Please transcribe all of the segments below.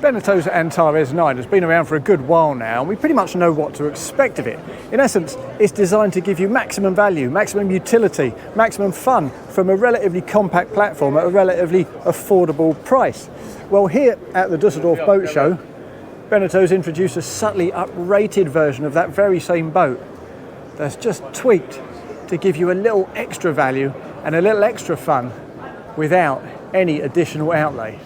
Beneteau Antares 9 has been around for a good while now, and we pretty much know what to expect of it. In essence, it's designed to give you maximum value, maximum utility, maximum fun from a relatively compact platform at a relatively affordable price. Well, here at the Düsseldorf Boat Show, Beneteau's introduced a subtly uprated version of that very same boat that's just tweaked to give you a little extra value and a little extra fun without any additional outlay.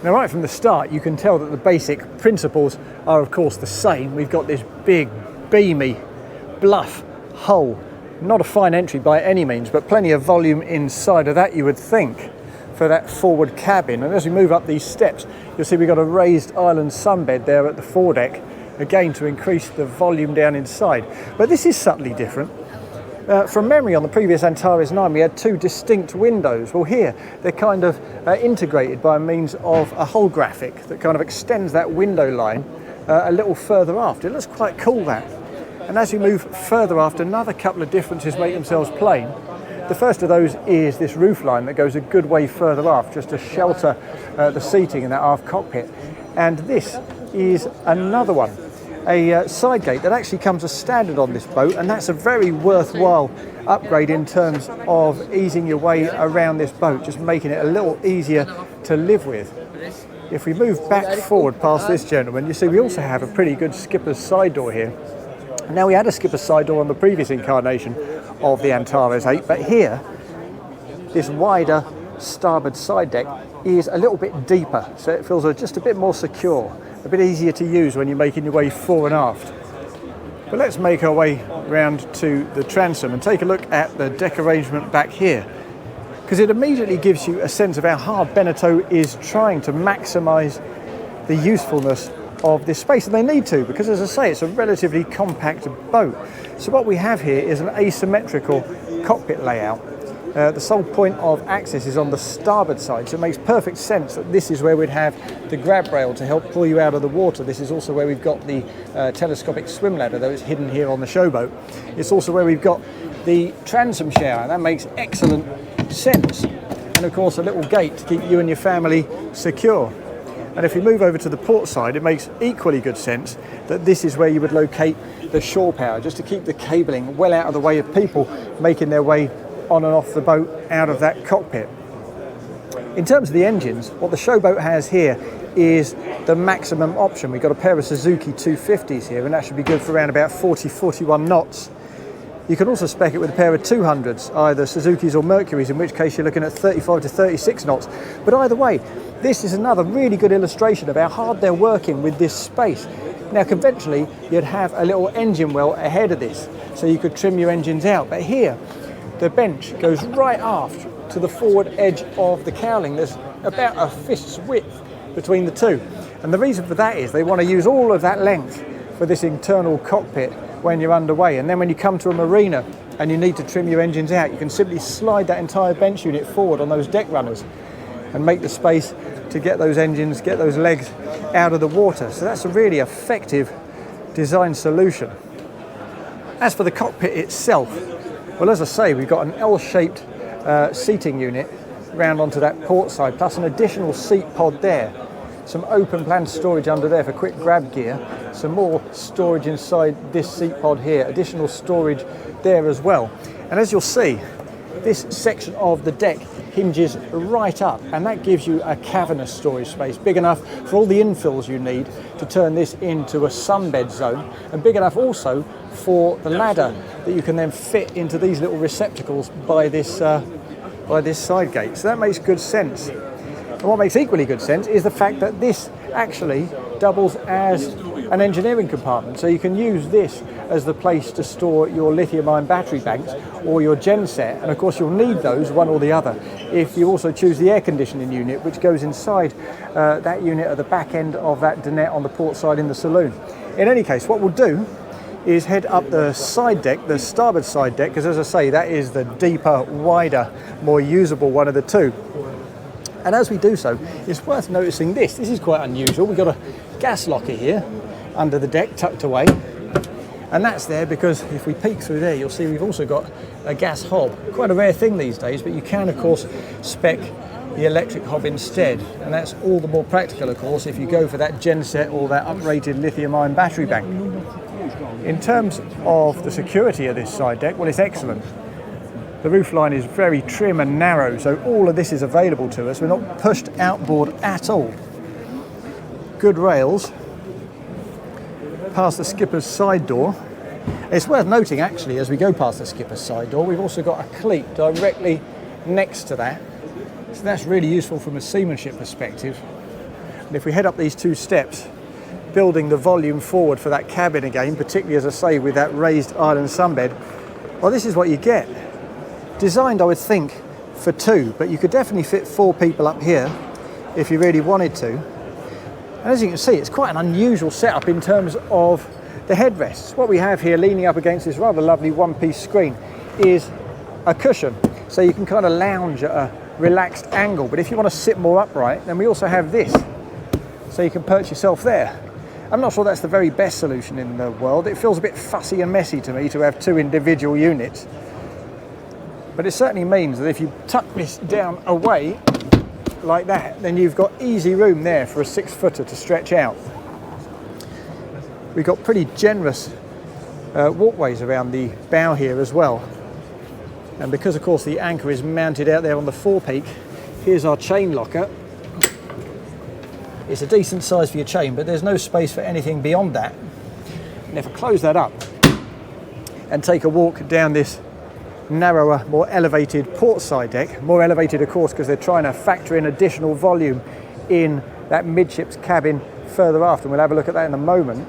Now, right from the start, you can tell that the basic principles are, of course, the same. We've got this big, beamy, bluff hull. Not a fine entry by any means, but plenty of volume inside of that, you would think, for that forward cabin. And as we move up these steps, you'll see we've got a raised island sunbed there at the foredeck, again to increase the volume down inside. But this is subtly different. From memory, on the previous Antares 9 we had two distinct windows. Well, here they're kind of integrated by means of a hull graphic that kind of extends that window line a little further aft. It looks quite cool, that. And as we move further aft, another couple of differences make themselves plain. The first of those is this roof line that goes a good way further aft, just to shelter the seating in that aft cockpit. And this is another one, a side gate that actually comes as standard on this boat, and that's a very worthwhile upgrade in terms of easing your way around this boat, just making it a little easier to live with. If we move back forward past this gentleman, you see we also have a pretty good skipper's side door here. Now, we had a skipper's side door on the previous incarnation of the Antares 8, but here this wider starboard side deck is a little bit deeper, so it feels just a bit more secure, a bit easier to use when you're making your way fore and aft. But let's make our way round to the transom and take a look at the deck arrangement back here, because it immediately gives you a sense of how hard Beneteau is trying to maximise the usefulness of this space, and they need to, because as I say, it's a relatively compact boat. So what we have here is an asymmetrical cockpit layout. The sole point of access is on the starboard side, so it makes perfect sense that this is where we'd have the grab rail to help pull you out of the water. This is also where we've got the telescopic swim ladder, though it's hidden here on the showboat. It's also where we've got the transom shower. That makes excellent sense. And of course, a little gate to keep you and your family secure. And if we move over to the port side, it makes equally good sense that this is where you would locate the shore power, just to keep the cabling well out of the way of people making their way on and off the boat out of that cockpit. In terms of the engines, what the showboat has here is the maximum option. We've got a pair of Suzuki 250s here, and that should be good for around about 40-41 knots. You can also spec it with a pair of 200s, either Suzuki's or Mercury's, in which case you're looking at 35 to 36 knots. But either way, this is another really good illustration of how hard they're working with this space. Now, conventionally, you'd have a little engine well ahead of this, so you could trim your engines out. But here, the bench goes right aft to the forward edge of the cowling. There's about a fist's width between the two. And the reason for that is they want to use all of that length for this internal cockpit when you're underway. And then when you come to a marina and you need to trim your engines out, you can simply slide that entire bench unit forward on those deck runners and make the space to get those engines, get those legs out of the water. So that's a really effective design solution. As for the cockpit itself, well, as I say, we've got an L-shaped seating unit round onto that port side, plus an additional seat pod there. Some open plan storage under there for quick grab gear. Some more storage inside this seat pod here. Additional storage there as well. And as you'll see, this section of the deck hinges right up, and that gives you a cavernous storage space, big enough for all the infills you need to turn this into a sunbed zone, and big enough also for the ladder that you can then fit into these little receptacles by this side gate. So that makes good sense. And what makes equally good sense is the fact that this actually doubles as an engineering compartment. So you can use this as the place to store your lithium-ion battery banks or your genset. And of course you'll need those, one or the other, if you also choose the air conditioning unit, which goes inside that unit at the back end of that dinette on the port side in the saloon. In any case, what we'll do is head up the side deck, the starboard side deck, because as I say, that is the deeper, wider, more usable one of the two. And as we do so, it's worth noticing this. This is quite unusual. We've got a gas locker here under the deck tucked away. And that's there because if we peek through there, you'll see we've also got a gas hob. Quite a rare thing these days, but you can, of course, spec the electric hob instead. And that's all the more practical, of course, if you go for that genset or that uprated lithium-ion battery bank. In terms of the security of this side deck, well, it's excellent. The roofline is very trim and narrow, so all of this is available to us. We're not pushed outboard at all. Good rails past the skipper's side door. It's worth noting, actually, as we go past the skipper's side door, we've also got a cleat directly next to that. So that's really useful from a seamanship perspective. And if we head up these two steps, building the volume forward for that cabin again, particularly, as I say, with that raised island sunbed, well, this is what you get. Designed, I would think, for two, but you could definitely fit 4 people up here if you really wanted to. And as you can see, it's quite an unusual setup in terms of the headrests. What we have here leaning up against this rather lovely one-piece screen is a cushion, so you can kind of lounge at a relaxed angle. But if you want to sit more upright, then we also have this, so you can perch yourself there. I'm not sure that's the very best solution in the world. It feels a bit fussy and messy to me to have 2 individual units. But it certainly means that if you tuck this down away like that, then you've got easy room there for a 6-footer to stretch out. We've got pretty generous walkways around the bow here as well. And because, of course, the anchor is mounted out there on the forepeak, here's our chain locker. It's a decent size for your chain, but there's no space for anything beyond that. And if I close that up and take a walk down this narrower, more elevated port side deck, more elevated, of course, because they're trying to factor in additional volume in that midships cabin further aft, and we'll have a look at that in a moment.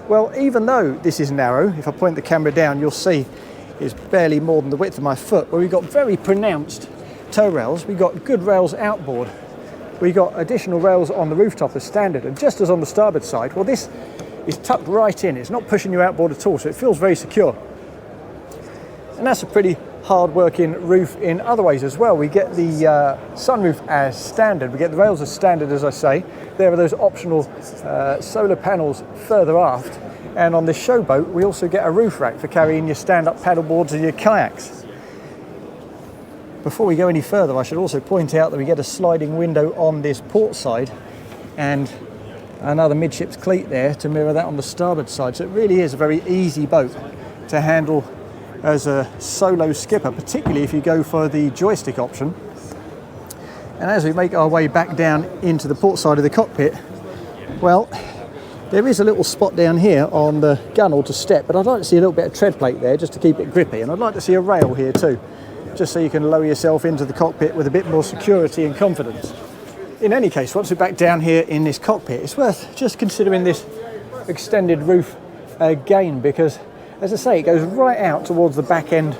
Well, even though this is narrow, if I point the camera down, you'll see it's barely more than the width of my foot, but we've got very pronounced tow rails. We've got good rails outboard. We've got additional rails on the rooftop as standard, and just as on the starboard side, well, this is tucked right in. It's not pushing you outboard at all, so it feels very secure. And that's a pretty hard-working roof in other ways as well. We get the sunroof as standard. We get the rails as standard, as I say. There are those optional solar panels further aft. And on this showboat, we also get a roof rack for carrying your stand-up paddle boards and your kayaks. Before we go any further, I should also point out that we get a sliding window on this port side and another midships cleat there to mirror that on the starboard side. So it really is a very easy boat to handle as a solo skipper, particularly if you go for the joystick option. And as we make our way back down into the port side of the cockpit, well, there is a little spot down here on the gunnel to step, but I'd like to see a little bit of tread plate there just to keep it grippy, and I'd like to see a rail here too, just so you can lower yourself into the cockpit with a bit more security and confidence. In any case, once we're back down here in this cockpit, it's worth just considering this extended roof again, because as I say, it goes right out towards the back end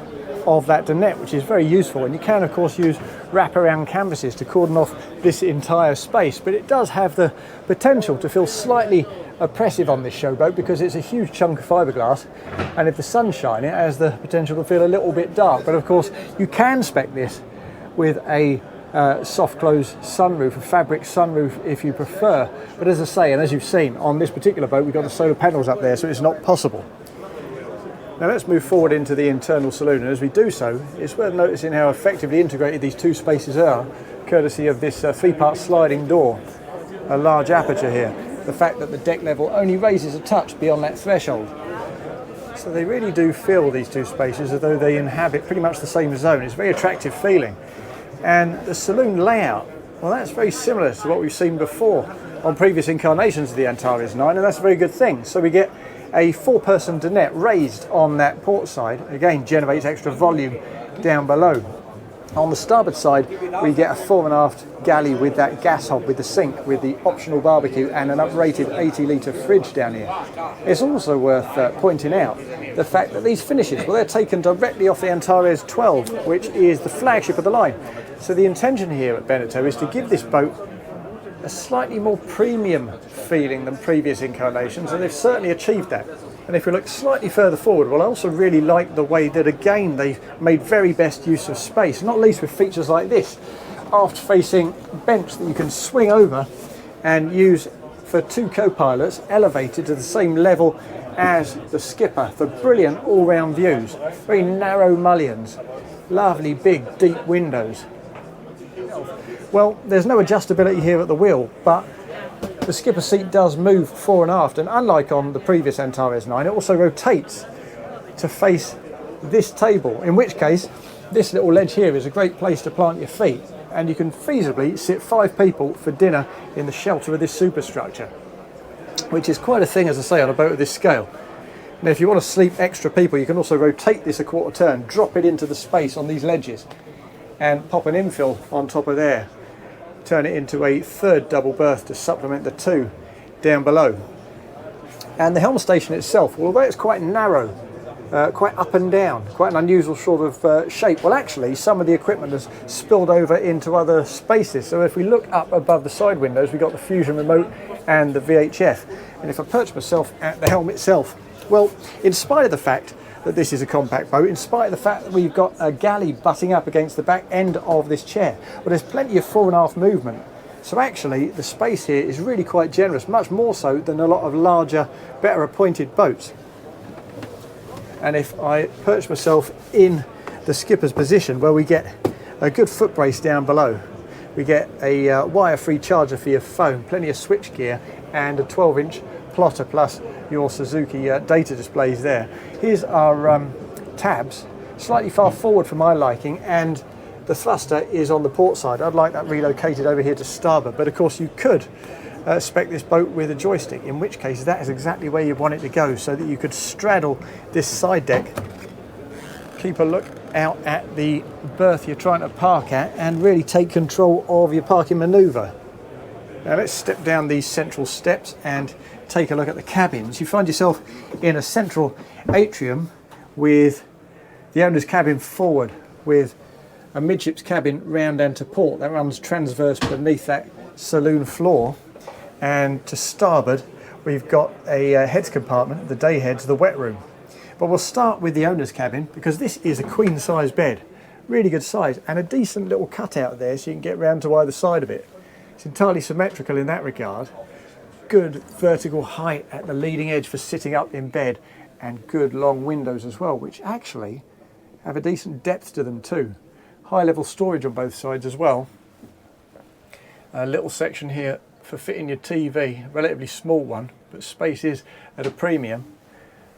of that dinette, which is very useful. And you can, of course, use wraparound canvases to cordon off this entire space. But it does have the potential to feel slightly oppressive on this showboat because it's a huge chunk of fiberglass. And if the sun's shining, it has the potential to feel a little bit dark. But of course, you can spec this with a soft close sunroof, a fabric sunroof if you prefer. But as I say, and as you've seen, on this particular boat, we've got the solar panels up there, so it's not possible. Now let's move forward into the internal saloon, and as we do so, it's worth noticing how effectively integrated these two spaces are, courtesy of this 3-part sliding door, a large aperture here, the fact that the deck level only raises a touch beyond that threshold. So they really do feel, these two spaces, as though they inhabit pretty much the same zone. It's a very attractive feeling. And the saloon layout, well, that's very similar to what we've seen before on previous incarnations of the Antares 9, and that's a very good thing. So we get a 4-person dinette raised on that port side, again generates extra volume down below. On the starboard side, we get a fore and aft galley with that gas hob, with the sink, with the optional barbecue and an uprated 80-litre fridge down here. It's also worth pointing out the fact that these finishes, well, they're taken directly off the Antares 12, which is the flagship of the line. So the intention here at Beneteau is to give this boat a slightly more premium feeling than previous incarnations, and they've certainly achieved that. And if we look slightly further forward, well, I also really like the way that, again, they've made very best use of space, not least with features like this. aft-facing bench that you can swing over and use for 2 co-pilots, elevated to the same level as the skipper for brilliant all-round views. Very narrow mullions, lovely big deep windows. Well, there's no adjustability here at the wheel, but the skipper seat does move fore and aft, and unlike on the previous Antares 9, it also rotates to face this table, in which case this little ledge here is a great place to plant your feet, and you can feasibly sit 5 people for dinner in the shelter of this superstructure, which is quite a thing, as I say, on a boat of this scale. Now, if you want to sleep extra people, you can also rotate this a quarter turn, drop it into the space on these ledges, and pop an infill on top of there. Turn it into a 3rd double berth to supplement the 2 down below. And the helm station itself, although it's quite narrow, quite up and down, quite an unusual sort of shape. Well, actually, some of the equipment has spilled over into other spaces. So if we look up above the side windows, we've got the Fusion remote and the VHF. And if I perch myself at the helm itself, well, in spite of the fact that this is a compact boat, in spite of the fact that we've got a galley butting up against the back end of this chair, well, there's plenty of fore and aft movement. So actually, the space here is really quite generous, much more so than a lot of larger, better appointed boats. And if I perch myself in the skipper's position, where we get a good foot brace down below, we get a wire-free charger for your phone, plenty of switch gear, and a 12-inch plotter plus your Suzuki data displays there. Here's our tabs, slightly far forward for my liking, and the thruster is on the port side. I'd like that relocated over here to starboard, but of course you could spec this boat with a joystick, in which case that is exactly where you want it to go, so that you could straddle this side deck, keep a look out at the berth you're trying to park at, and really take control of your parking manoeuvre. Now let's step down these central steps and take a look at the cabins. You find yourself in a central atrium with the owner's cabin forward, with a midships cabin round and to port that runs transverse beneath that saloon floor, and to starboard we've got a heads compartment, the day heads, the wet room. But we'll start with the owner's cabin, because this is a queen size bed, really good size, and a decent little cutout there so you can get round to either side of it. It's entirely symmetrical in that regard. Good vertical height at the leading edge for sitting up in bed, and good long windows as well, which actually have a decent depth to them too. High level storage on both sides as well. A little section here for fitting your TV, a relatively small one, but space is at a premium.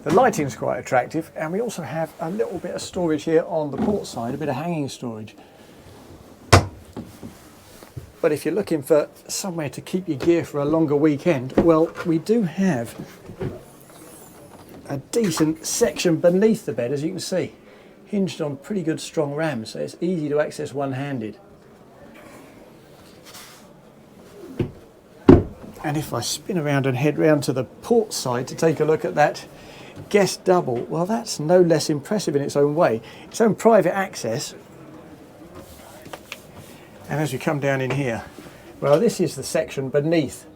The lighting's quite attractive, and we also have a little bit of storage here on the port side, a bit of hanging storage. But if you're looking for somewhere to keep your gear for a longer weekend, well, we do have a decent section beneath the bed, as you can see, hinged on pretty good strong rams, so it's easy to access one-handed. And if I spin around and head round to the port side to take a look at that guest double, well, that's no less impressive in its own way. Its own private access. And as we come down in here, well, this is the section beneath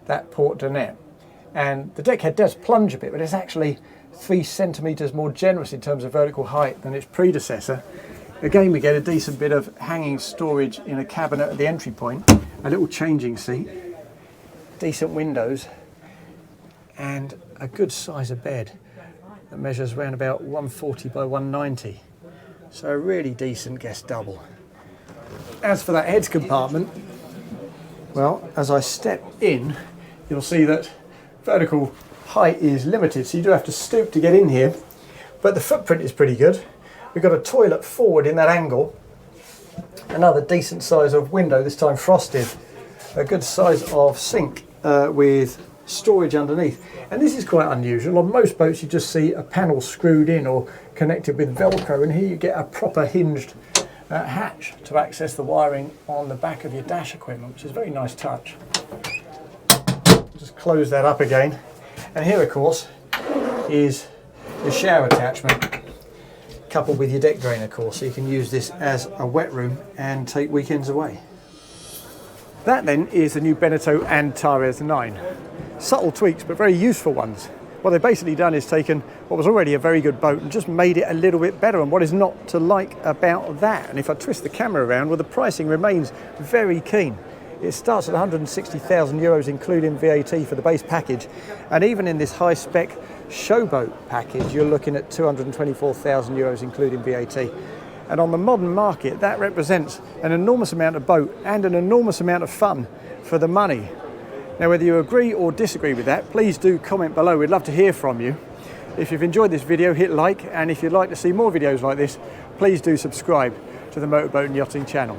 that port dinette. And the deckhead does plunge a bit, but it's actually 3 centimetres more generous in terms of vertical height than its predecessor. Again, we get a decent bit of hanging storage in a cabinet at the entry point, a little changing seat, decent windows, and a good size of bed that measures around about 140 by 190. So a really decent guest double. As for that heads compartment, well, as I step in, you'll see that vertical height is limited, so you do have to stoop to get in here, but the footprint is pretty good. We've got a toilet forward in that angle, another decent size of window, this time frosted, a good size of sink with storage underneath. And this is quite unusual. On most boats you just see a panel screwed in or connected with Velcro, and here you get a proper hinged hatch to access the wiring on the back of your dash equipment, which is a very nice touch. Just close that up again, and here of course is your shower attachment coupled with your deck drain, of course, so you can use this as a wet room and take weekends away. That then is the new Beneteau Antares 9. Subtle tweaks, but very useful ones. What they've basically done is taken what was already a very good boat and just made it a little bit better. And what is not to like about that? And if I twist the camera around, well, the pricing remains very keen. It starts at 160,000 euros, including VAT for the base package. And even in this high spec showboat package, you're looking at 224,000 euros, including VAT. And on the modern market, that represents an enormous amount of boat and an enormous amount of fun for the money. Now, whether you agree or disagree with that, please do comment below. We'd love to hear from you. If you've enjoyed this video, hit like, and if you'd like to see more videos like this, please do subscribe to the Motorboat and Yachting channel.